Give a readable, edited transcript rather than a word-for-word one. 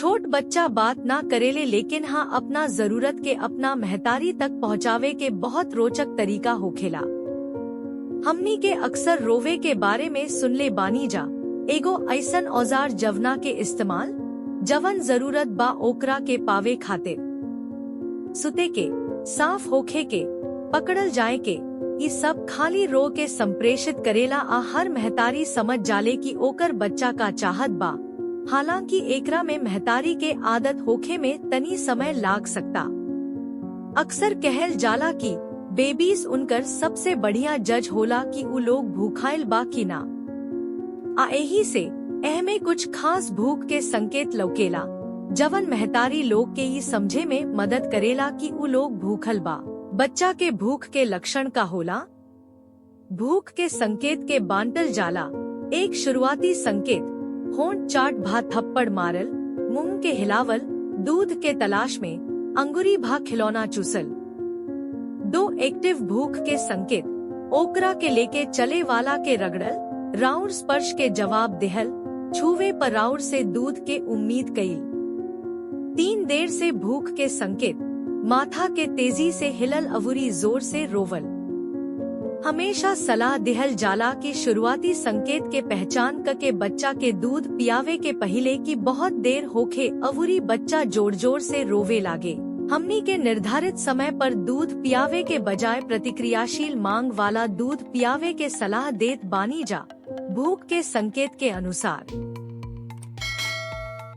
छोट बच्चा बात ना करेले लेकिन हाँ अपना जरूरत के अपना महतारी तक पहुँचावे के बहुत रोचक तरीका होखेला। हमनी के अक्सर रोवे के बारे में सुनले बानी जा, एगो ऐसन औजार जवना के इस्तेमाल जवन जरूरत बा ओकरा के पावे खातिर, सुते के, साफ होखे के, पकड़ल जाए के, ये सब खाली रो के संप्रेषित करेला आ हर महतारी समझ जाले की ओकर बच्चा का चाहत बा। हालांकि एकरा में महतारी के आदत होखे में तनी समय लाग सकता। अक्सर कहल जाला कि बेबीज उनकर सबसे बढ़िया जज होला कि उ लोग भूखाइल बा कि ना। एही से एहमे कुछ खास भूख के संकेत लौकेला जवन महतारी लोग के ये समझे में मदद करेला कि उ लोग भूखल बा। बच्चा के भूख के लक्षण का होला। भूख के संकेत के बांटल जाला। एक शुरुआती संकेत, होंठ चाट भा थप्पड़ मारल, मुंह के हिलावल, दूध के तलाश में, अंगुरी भा खिलौना चूसल। 2 एक्टिव भूख के संकेत, ओकरा के लेके चले वाला के रगड़ल, राउर स्पर्श के जवाब देहल, छुवे पर राउर से दूध के उम्मीद कईल। 3 देर से भूख के संकेत, माथा के तेजी से हिलल अवुरी जोर से रोवल। हमेशा सलाह दिहल जाला कि शुरुआती संकेत के पहचान करके बच्चा के दूध पियावे के पहले की बहुत देर होखे अवुरी बच्चा जोर जोर से रोवे लागे। हमनी के निर्धारित समय पर दूध पियावे के बजाय प्रतिक्रियाशील मांग वाला दूध पियावे के सलाह देत बानी जा। भूख के संकेत के अनुसार